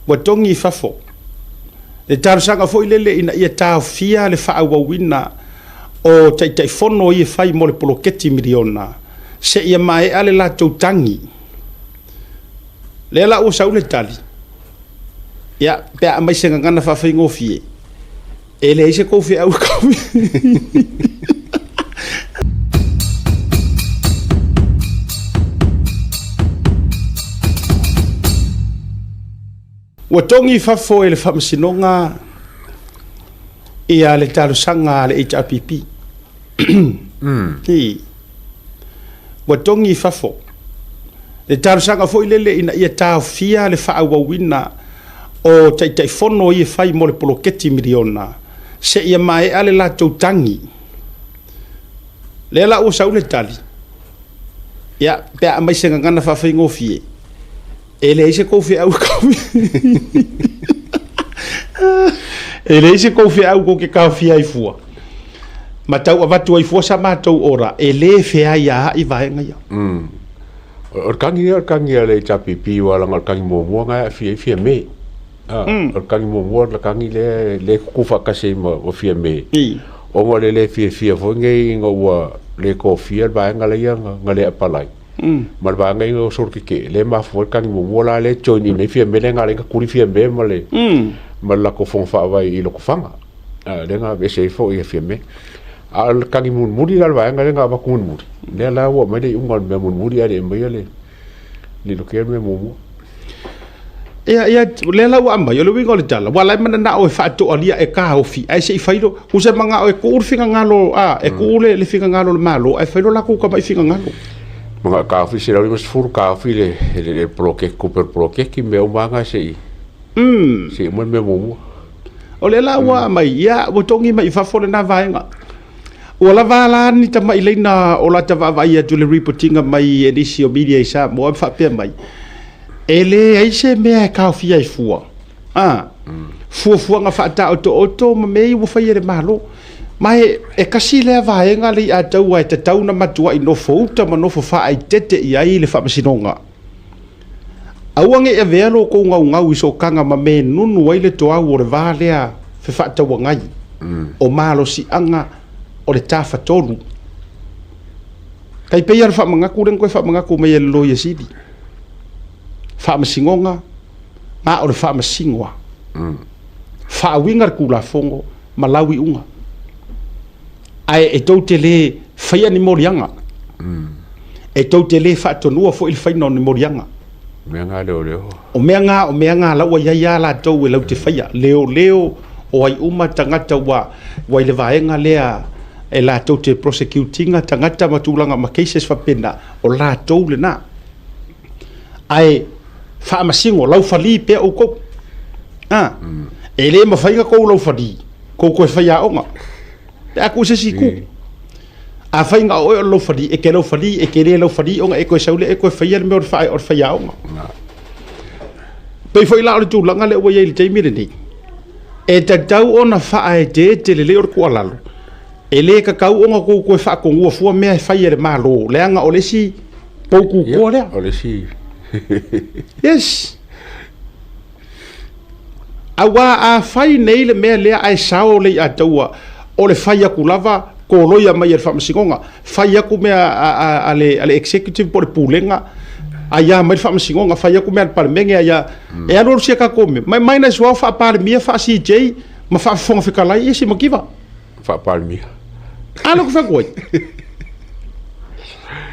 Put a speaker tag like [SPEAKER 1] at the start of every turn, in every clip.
[SPEAKER 1] ua togi fafo le talosaga foʻi lele ina ia taofia le faauauina o taʻitaʻifono ia fai mo le poloketi miliona seʻia maeʻa le latou tagi lea la ua sau le tali ia pe a mai se gagana faafaigofi e leai se kou feʻau kaui ua togi fafo e le faamasinoga ia le talosaga le HRPP ua togi fafo le talosaga foʻi lele ina ia taofia le faauauina o taʻitaʻifono ia fai mo le poloketi miliona seʻia maeʻa le latou tagi lea la ua sau le tali ia pe a mai se gagana faafaigofi e leai se kou feʻau kaui e leai se kou feʻau kou ke kaofia ai fua ma tau avatu ai fua sa matou ora e lē fea ia haʻi vaega ia
[SPEAKER 2] o le kangi a le HRPP ua laga o le kangi muamua ga fia me o le kangi muamua le kangi le kuku faakase ma fia me o ma le fia foi gai ga ua le kofia le vaega leia ga le apalai ma le vaega iga o solokeke le mafua le kangi muamua la le join in ai fia me le galega kuli fia me ma le lako foga faavai i loko faga le ga ese foʻi ia fia me a le kangi mulimuli la le vaega le gavaku mulimuli lea la ua mai le iʻuga o le mea mulimuli a le maia le lokea le mea muamua
[SPEAKER 1] ia le la ua amai o le uiga o le tala ua lai mananaʻo e faatoʻalia e kaofi ae seʻi failo usa magaʻo e kuʻu le figagalo e kuʻu le figagalo le malo ae failo lakou kamai figagalo
[SPEAKER 2] maga kaofi se lauli masefulu kaofi le polokeki kupe le polokeki mea umaga seʻi seʻi ma le mea muamua
[SPEAKER 1] o le la ua amai ia ua togi mai fafo lenā vaega ua lava lani tamaʻi leina o la tavaavaai atu le reportinga mai enisi o media isa mo e faapea mai e lē ai se mea e kaofia ai fua fuafuaga faataʻotooto ma mea ua faia le malo ma e kasi lea vaega lei atou ae tatauna matuaʻi nofo uta ma nofo faaitetē i ai le faamasinoga auage e avea lo kou gaugau i so kaga ma me nunu ai le toau o le va lea fe faatauagai o malosiʻaga o le tafatolu kai peia le faamagaku le koe faamagaku mai e le loia sili faamasigoga ma o le faamasigoa faauiga le kulafogo ma lau iʻuga ae e tou te lē faia ni moliaga e tou te lē faatonua foʻi le faina o ni moliaga
[SPEAKER 2] mea galeoleo
[SPEAKER 1] o mea ga laua iai a latou e lau te faia leoleo o ai uma tagata ua i le vaega lea e latou te prosecutinga tagata matulaga ma cases faapena o latou lenā ae faamasigo lau falī pea ou kou e lē mafaiga kou lau falī kou koe fai aʻoga pe aku se siku a faiga o lau falī e ke lau falī e ke lē lau falī oga e koe saule e koe faia le mea o le fai aʻoga pei foi la o le tulaga le ua iai le taimi lenei e tatau ona faaetete lelei o le kuʻalalo e lē kakau oga kou koe faakogua fua mea e faia le malo leaga o lesi poukukua lea
[SPEAKER 2] o lesi
[SPEAKER 1] yes auā afai nei le mea lea ae sao lei ataua o le fai aku lava koloia mai e le faamasigoga fai aku mea a le executive po le pulega aia mai le faamasigoga fai aku mea le palemege aia e alo lusia kakome mai na suao faapalemia faa CJ ma faafofoga fekalai isi makiva
[SPEAKER 2] faapalemia
[SPEAKER 1] alo ko fakoai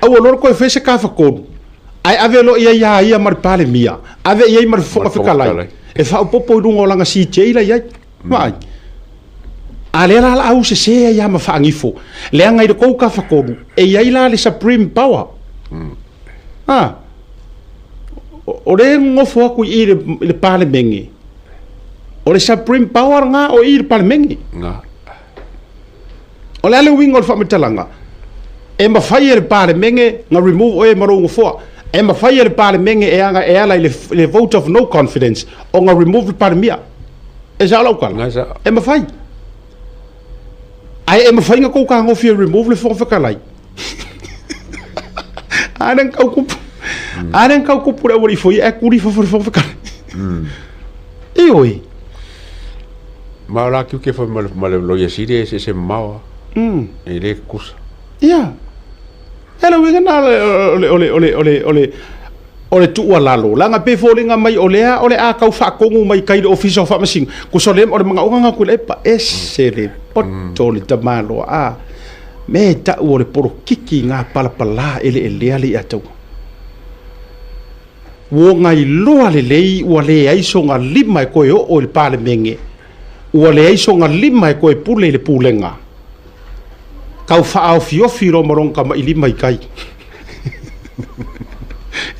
[SPEAKER 1] au lor ko fese ka fakonu ai ave lo ia mar palemia ave ia mar fofoga fekalai e fa popo dungo langa CJ la ia mai ale la au se ia ma faangifo le anga i ko ka fakonu e ia la le supreme power o le ngofo aku i le palemenge o le supreme power nga o i le palemenge
[SPEAKER 2] nga
[SPEAKER 1] o le ale wingo le faamatalaga e mafai le palemenge nga remove o e marongo foa e mafai le palemenge e anga e ala le vote of no confidence o nga remove le palemia e sa lau kala e mafai ai e mafai nga kou ka ngofi remove le fofakalai anen kau kupu le wori foi e kuri fofakalai oi
[SPEAKER 2] ma la ki ke foi ma lo ya si de se mau e le kusa
[SPEAKER 1] ia ela winga na ole tu lalo langa pe folinga mai ole a kau fa kongu mai kai de office of machine ku so lem ole manga unga ku le pa esere potoli ta malo a me ta ole por kiki nga pala ele ali atu wo ngai lo ale lei o le ai so nga lima ko o le pale menge o le ai so nga lima ko pule le pulenga kau fa au fio ro morong ka mai lima kai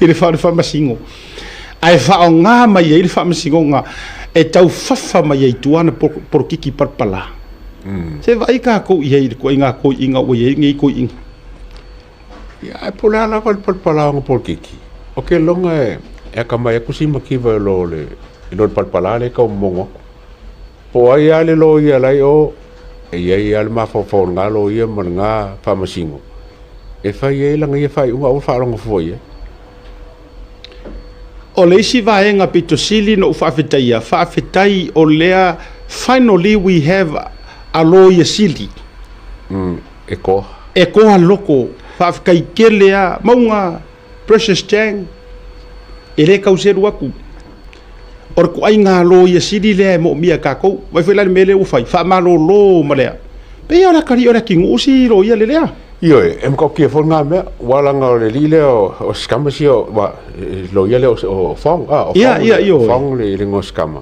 [SPEAKER 1] ele fa masingo ai fa nga mai ele fa masingo nga e tau fafa mai ai tuana por kiki parpala se vai ka ko ye ko inga o ye ngi ko ing
[SPEAKER 2] ya pula la ko parpala ngo por kiki o ke longa e ka mai ku sima ki va lo parpala le ka mongo po ai ale lo ia lai o e ye al ma fo nga lo ia nga fa masingo e fa ye la ngi fa o fa lo foi
[SPEAKER 1] o le isi vaenga pitosili no whaafetai o lea finally we have a lawyer sili
[SPEAKER 2] e ko
[SPEAKER 1] a loko whaafekai ke lea maunga Precious Chang e le kauseru aku or ko ai ngā lawyer sili lea mo mia kako vai whelani mele ufai whaamalo lo ma lea pe ora kari ora ki ngusi lo ia le lea
[SPEAKER 2] io em ko ke fo nga me wala nga le lile o skama si o wa lo ia le o fong fong le ngo skama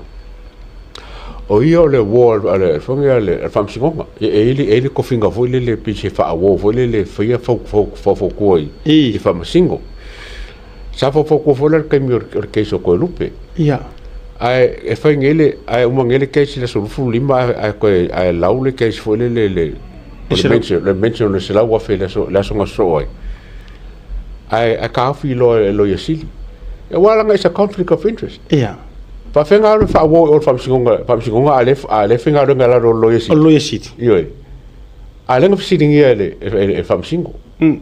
[SPEAKER 2] o io le wall ale fong ia le fam singonga ele ko finga vo le piche fa wo vo le fia fo koi e fam singo sa fo ko le ke mi ke so ko lupe ai e fa ngele ai o mangele ke si le so fu lima ai laule ke fo le le mention le sela wa fe la so ngosoi ai ka fi lo yesili e wala nga is a conflict of interest pa fenga fa wo o fam singonga ale fenga nga lo yesili yo ale nga sitting here le fam singo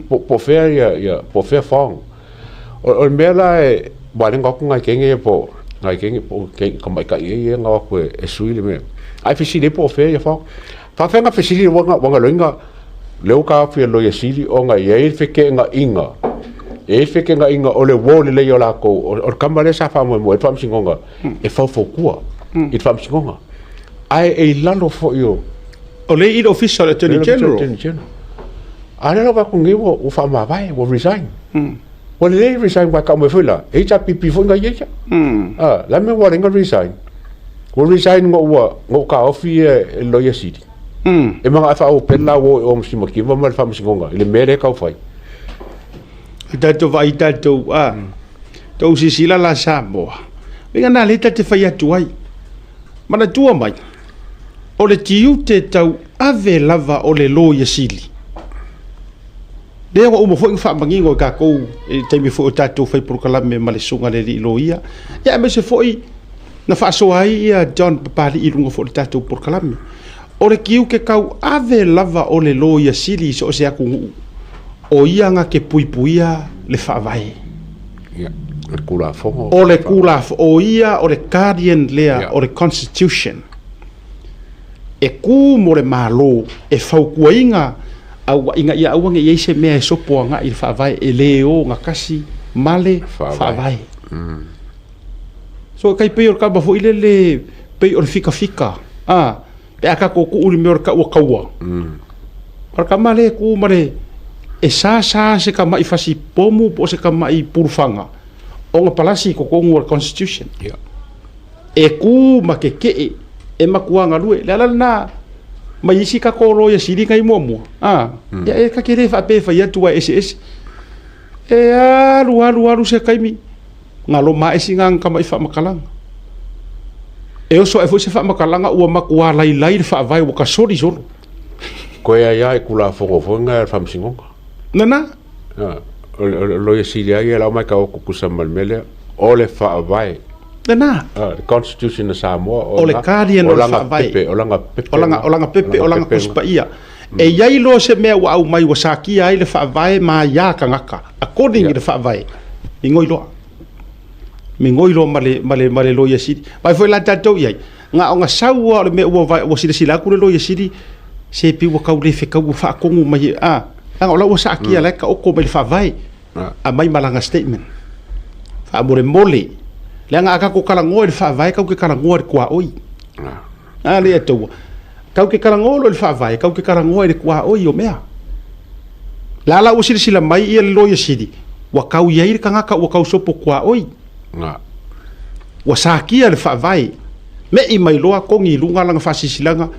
[SPEAKER 2] po fe ya po fe fong o mela e wala nga ko nga kenge po ko mai ka ye nga ko e suile me ai fi sile po fe ya fong fa fenga fesili wanga loinga leo ka fi lo yesili o nga ye feke nga inga ole wole le yo la ko o kamale sa fa mo e fam singonga e fa fo kua e fam singonga ai e lalo fo yo
[SPEAKER 1] ole i official attorney general
[SPEAKER 2] ana no va con ngiwo u fa ma vai wo resign o le resign wa ka mo fula e cha pipi fo nga ye cha la me wa nga resign wo resign ngo ka ofi lo yesili e mga fa o pela wo o msimo ki va mal fa msingonga le mere ka fai
[SPEAKER 1] tato vai tato to sisila la sambo venga na le tate fai atu ai mana tua mai o le tiu te tau ave lava o le lo yesili le o mo foi fa mangingo ka ko e te mi foi tato fai por kala me male sunga le lo ia ya me se foi na fa so ai John Papali i lungo foi tato por kala me o le kiu ke kau ave lava o le lo ia sili so se aku o ia nga ke puipuia le whaavai
[SPEAKER 2] le kula fongo
[SPEAKER 1] o le kula o ia o le guardian lea o le constitution e ku mo le malo e faukuainga au inga ia au nge yeise mea e sopo nga i le whaavai e leo nga kasi male whaavai so kai pei o kaba fo ile le pei o le fika pe aka ko ku uri meor ka ua kaua par ka male ku mare e sa se ka mai fasi pomu po se ka mai purfanga o nga palasi ko ngur constitution e ku makeke e makuanga lue la na mai isi ka koro ya siri kai momo ya e ka kere fa pe fa ya tua ss e alu se kai mi ngalo ma isi ngang ka mai fa makalang e o so e fo se fa makalanga ua makua lai fa vai o ka sori solo
[SPEAKER 2] ko ya e kula fo nga fa msingonga
[SPEAKER 1] nana
[SPEAKER 2] lo yesilia ia la mai ka o kusa malmele o le fa vai
[SPEAKER 1] nana
[SPEAKER 2] the constitution of Samoa
[SPEAKER 1] o le guardian o fa vai o langa pepe o langa kuspaia e yai lo se me wa au mai wa saki ai le fa vai ma ya ka ngaka according to fa vai ingoi lo me ngoi lo male lo ia sidi vai foi la tatou ia nga o nga sau o le me o sila ku le lo ia sidi se pi wa kau le fe kau fa kongu mai a nga o la o sa ki ala ka o ko me fa vai a mai malanga statement fa mole le nga aka ko kala ngoi fa vai kau ke kala ngoi kwa oi a le to kau ke kala ngoi le fa vai kau ke kala ngoi kwa oi o mea la o sila mai ia lo ia sidi wa kau ia ka nga ka wa kau sopo kwa oi nga wa sakia le fa vai me I mai loa kongi lunga langa fa sisilanga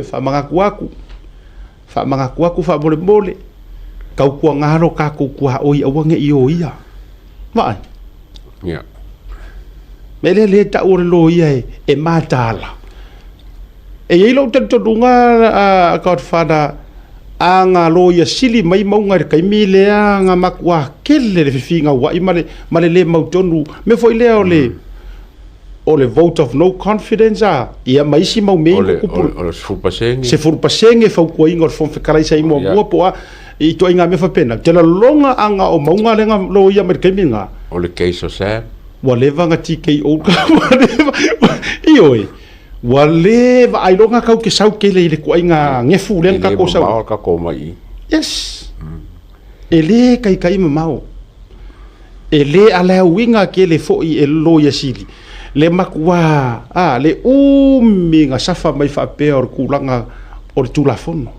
[SPEAKER 1] fa manga kuaku fa mole kau kua ngaro ka ku kua oi awange io ia vai
[SPEAKER 2] ya
[SPEAKER 1] me le ta ore lo ia e matala e ilo tanto lunga Godfather anga lo ia sili mai maunga kai mile anga makwa kele le finga wa imale le mautonu me foi le o le vote of no confidence ia mai si mau me
[SPEAKER 2] o
[SPEAKER 1] se furpasenge fa ko ingo fon fekalai sai mo po I to inga me fa pena te la longa anga o maunga lenga lo ia me kai minga
[SPEAKER 2] o le case o sa
[SPEAKER 1] whatever nga TKO ioi waleva ai longa kau ke sau ke le ko inga ngefu len ka ko sau
[SPEAKER 2] ka ko mai
[SPEAKER 1] yes ele kai mamau ele ala winga ke le fo I lo ya sili le makwa le minga safa mai fa pe or kulanga or tulafono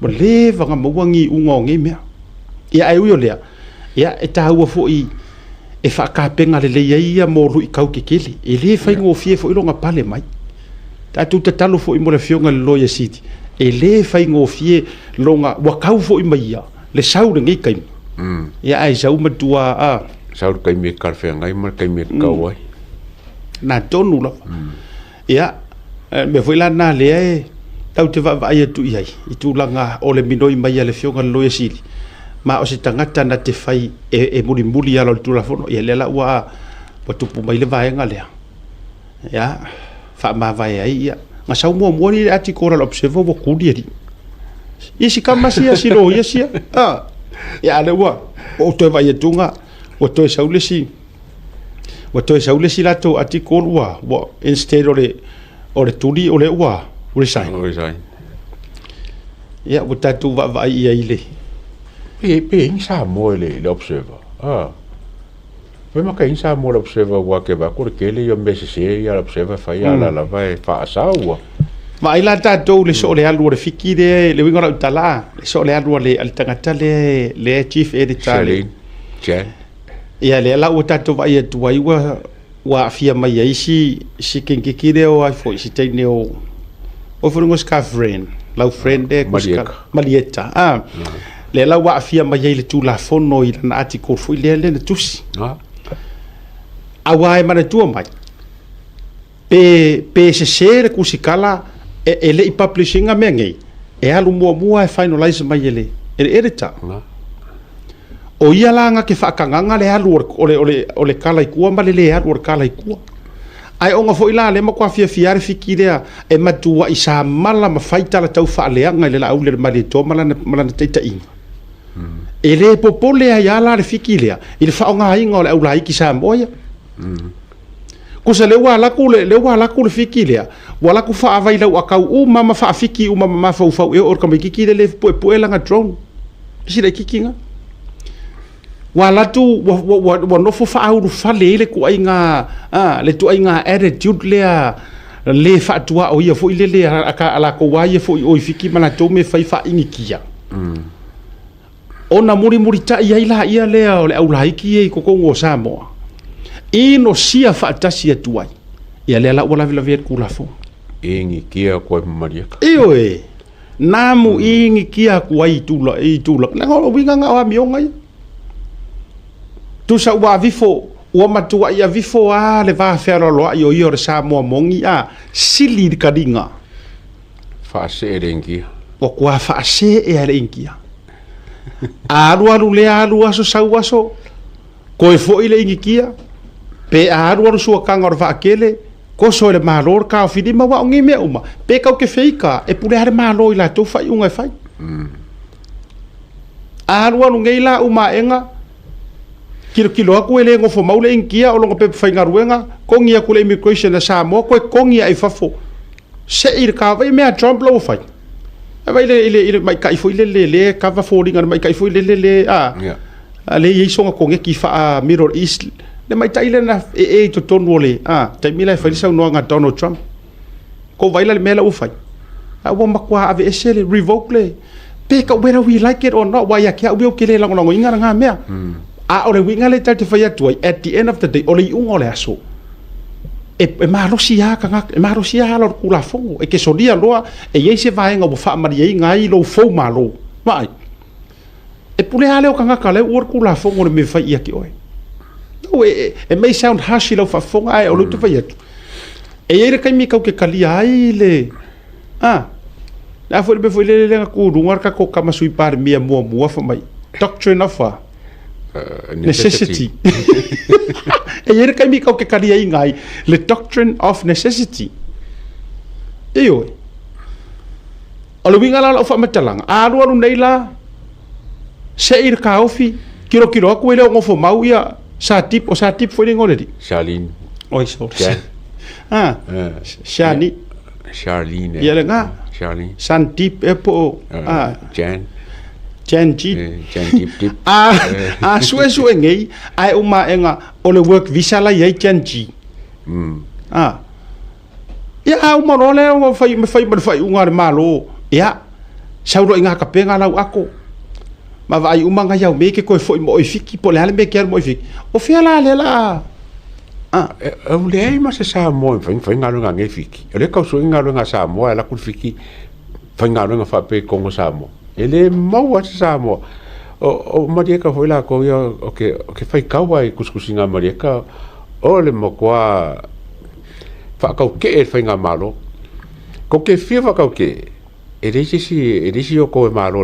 [SPEAKER 1] leva nga mawangi unga ngi mea ia ai uyo lea ia e taua fo I e fa ka penga le ia mo lu I kau ke kele ele fa ngo fie fo ilonga pale mai ta tu te talo fo I mo le fionga le loya city ele fa ngo fie longa wa kau fo I mai ia le sau ngi kai ia ai sau matua
[SPEAKER 2] sau kai me karfe ngai mar kai me kawai
[SPEAKER 1] na tonu la ia me foi la na le tau te va ia tu ia I tu langa o le minoi mai le fionga le loya city ma o se tangata na te fai e muli ala le tulafono ia le la wa tupu mai le vaenga lea ia fa ma vai ai ia nga sau mo ni ati ko la observo vo kudieri isi kama sia siro ia sia ia le wa o to vai tunga o to saulesi la to ati ko wa instead o le tuli o le wa resign ia o tatu va vai ia ile
[SPEAKER 2] pe insa mo le observer Poi ma kai sa mo observa wa ke ba ko ke le yo mbese se ya observa fa ya la vai fa sa wa
[SPEAKER 1] ma ila ta do le so le alu le fiki le winga la tala le so le alu le al tangata le chief editor
[SPEAKER 2] che
[SPEAKER 1] ya le la o ta to vai tu ai wa fia mai ai si kinki kire o ai foi si te ne o fo ngos ka friend la friend de Malieta le la wa fia mai ai le tu la fono I na article foi le tusi awa mana tua mai pe se share kusikala ele I publishing a mengi e alu mua e finalize mai ele editor o ia langa ke whakanganga le alu o le kala ikua ma le alu o le kala ikua ai onga fo ila le makwa fiare fikirea e matua I sa mala ma faita la tau whaaleanga le la au le mali to malana teita inga ele popole ai ala le fikilea I le whaonga inga o le au lai ki sa moia kusa le wa laku le fikilea wa laku fa vai lau akau mama fa fiki mama fa fa e or ka kiki le po langa drone si le kikinga wa latu wa no fa au fa le ku ainga le tu ainga attitude le fa tua o ia fo le aka ala ko wa ia fo o fiki mana to me fa ingikia ona muri ta ia le au laiki e ko ngo Samoa ino sia fa tasi tuai ia le la wala vila vet kula fo
[SPEAKER 2] ingi kia ko mariaka
[SPEAKER 1] ioi namu ingi kia ko ai tula na ngo winga nga mionga tu sa wa vifo o matua ia vifo le va fero lo io Samoa mongi sili kadinga
[SPEAKER 2] fa se rengi
[SPEAKER 1] o kwa fa se e rengi alu le aso sauaso ko fo ile ingi kia pe aru sua kanga va akele ko so le malor ka fidi ma wa ngi me uma pe ka ke feika e pule har malo ila to fai unga fai aru ngi la uma enga kilo aku ele ngofo maule inkia o longa pe fainga ruenga kongia kule immigration na Samoa ko kongia ai fafo se ir ka vai me Trump lo fai vai le mai kai foi le ka va fori ngar mai kai foi le le ye songa konge ki fa Middle East le mai tai le na to ton wole tai mila fai sa no nga Donald Trump ko vai le mela u fai wa makwa ave esele revoke le pe ka whether we like it or not wa ya kia u kile lang lang inga nga mea ole winga le tarte fai atu at the end of the day ole unga ole aso e marosia kanga e marosia lo kula fongo e ke sodia loa e ye se vai nga bo fa maria ngai lo fo malo vai e pule ale o kanga kale ur kula fongo le me fai ia ki oi no e may sound harsh lo fa fonga ai o lo te fai atu e ye kai mi ka ke kali ai le na foi be foi le ku rungar ka ko kamasui par mia mo fa mai doctrine of necessity. E yere kai mi kau ke kari ai ngai le doctrine of necessity. Iyo. Alo winga la fa matalang. Aru nei la se ir ka ofi kiro aku ele ngofo mau ia sa tip foi ngole di.
[SPEAKER 2] Charlene.
[SPEAKER 1] Oi so. Charlene. Yele nga.
[SPEAKER 2] Charlene.
[SPEAKER 1] San tip epo
[SPEAKER 2] Jan tip.
[SPEAKER 1] Sue ngai ai uma enga ole work visa la ye Janji. Ya uma role o fai unga malo. Ya. Sauro inga ka penga lau ako. Ma vai uma nga yau meke ko foi mo fiki pole ale me quer mo fiki. O fela lela.
[SPEAKER 2] O le ma se sa mo fai ngalo nga fiki. Ele ka so ngalo nga sa mo ala ku fiki. Fai ngalo nga fa pe kongo sa mo. Ele mau ati Samoa o marieka foi la ko ia o ke fai kaua i kuskusinga marieka o le mo kwa fa ka ke e fai nga malo ko ke fia fa ka ke e risi o ko e malo